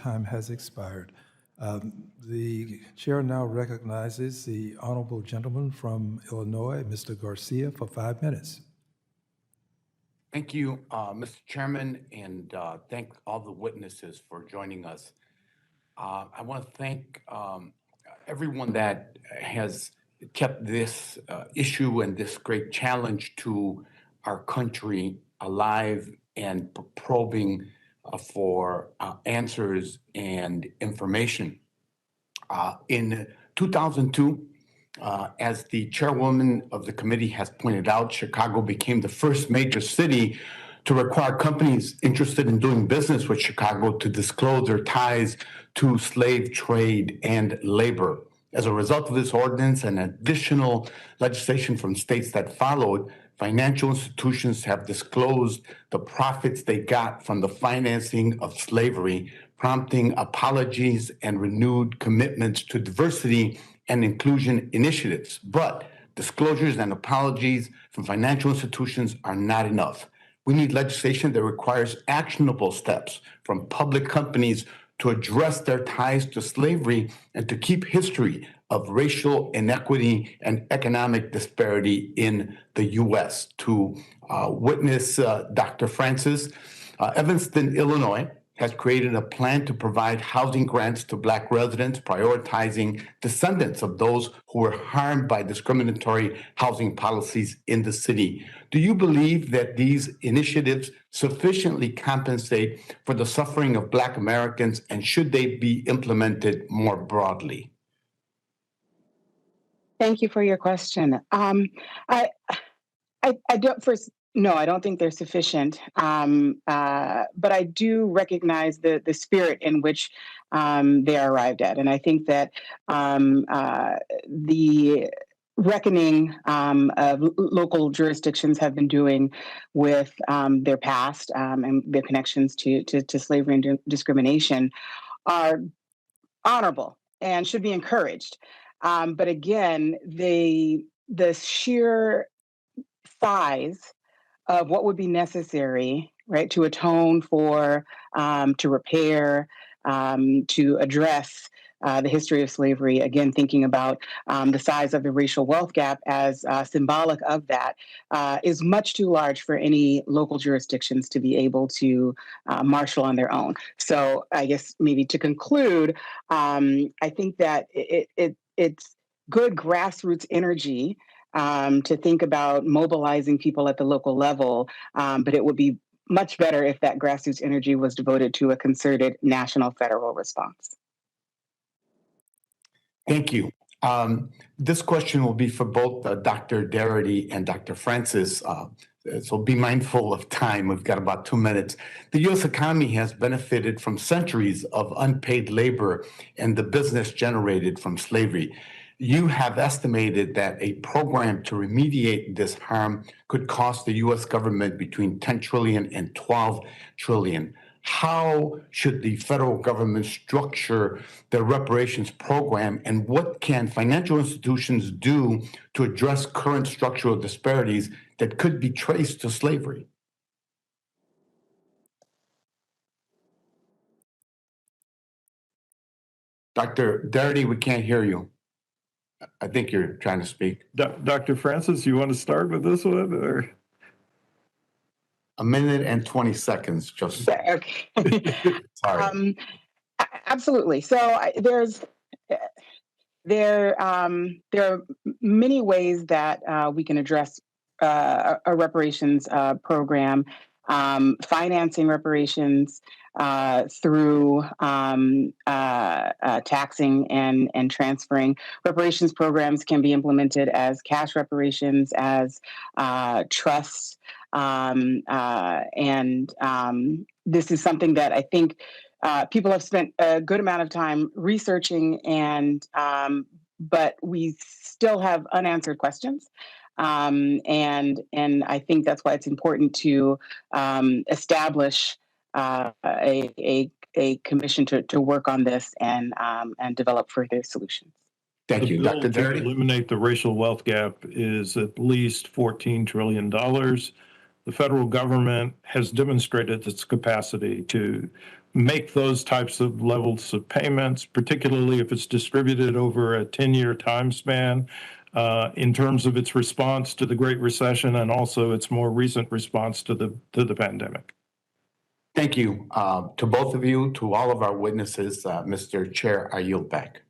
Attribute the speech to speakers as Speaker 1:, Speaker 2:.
Speaker 1: time has expired. The chair now recognizes the honorable gentleman from Illinois, Mr. Garcia, for 5 minutes.
Speaker 2: Thank you, Mr. Chairman, and thank all the witnesses for joining us. I want to thank everyone that has kept this issue and this great challenge to our country alive and probing for answers and information. In 2002, as the chairwoman of the committee has pointed out, Chicago became the first major city to require companies interested in doing business with Chicago to disclose their ties to slave trade and labor. As a result of this ordinance and additional legislation from states that followed, financial institutions have disclosed the profits they got from the financing of slavery, prompting apologies and renewed commitments to diversity and inclusion initiatives. But disclosures and apologies from financial institutions are not enough. We need legislation that requires actionable steps from public companies to address their ties to slavery and to keep history of racial inequity and economic disparity in the U.S. To witness Dr. Francis, Evanston, Illinois, has created a plan to provide housing grants to Black residents, prioritizing descendants of those who were harmed by discriminatory housing policies in the city. Do you believe that these initiatives sufficiently compensate for the suffering of Black Americans, and should they be implemented more broadly?
Speaker 3: Thank you for your question. I don't first. No, I don't think they're sufficient, but I do recognize the spirit in which they are arrived at, and I think that the reckoning of local jurisdictions have been doing with their past and their connections to slavery and discrimination are honorable and should be encouraged. But again, the sheer size of what would be necessary, right, to atone for, to repair, to address the history of slavery, again, thinking about the size of the racial wealth gap as symbolic of that, is much too large for any local jurisdictions to be able to marshal on their own. So I guess maybe to conclude, I think that it's good grassroots energy to think about mobilizing people at the local level, but it would be much better if that grassroots energy was devoted to a concerted national federal response.
Speaker 2: Thank you. This question will be for both Dr. Darity and Dr. Francis, so be mindful of time. We've got about 2 minutes. The U.S. economy has benefited from centuries of unpaid labor and the business generated from slavery. You have estimated that a program to remediate this harm could cost the U.S. government between $10 trillion and $12 trillion. How should the federal government structure the reparations program, and what can financial institutions do to address current structural disparities that could be traced to slavery? Dr. Darity, we can't hear you. I think you're trying to speak.
Speaker 4: Dr. Francis, you want to start with this one? Or?
Speaker 2: 1 minute and 20 seconds, just.
Speaker 3: Okay.
Speaker 2: Sorry.
Speaker 3: Absolutely. So there are many ways that we can address a reparations program, financing reparations through taxing and transferring. Reparations programs can be implemented as cash reparations, as trusts, and this is something that I think people have spent a good amount of time researching, and but we still have unanswered questions. And I think that's why it's important to establish a commission to work on this and develop further solutions.
Speaker 2: Thank you, Dr.
Speaker 4: To
Speaker 2: Darity.
Speaker 4: eliminate the racial wealth gap is at least $14 trillion. The federal government has demonstrated its capacity to make those types of levels of payments, particularly if it's distributed over a 10-year time span, in terms of its response to the Great Recession and also its more recent response to the pandemic.
Speaker 2: Thank you to both of you, to all of our witnesses. Mr. Chair, I yield back.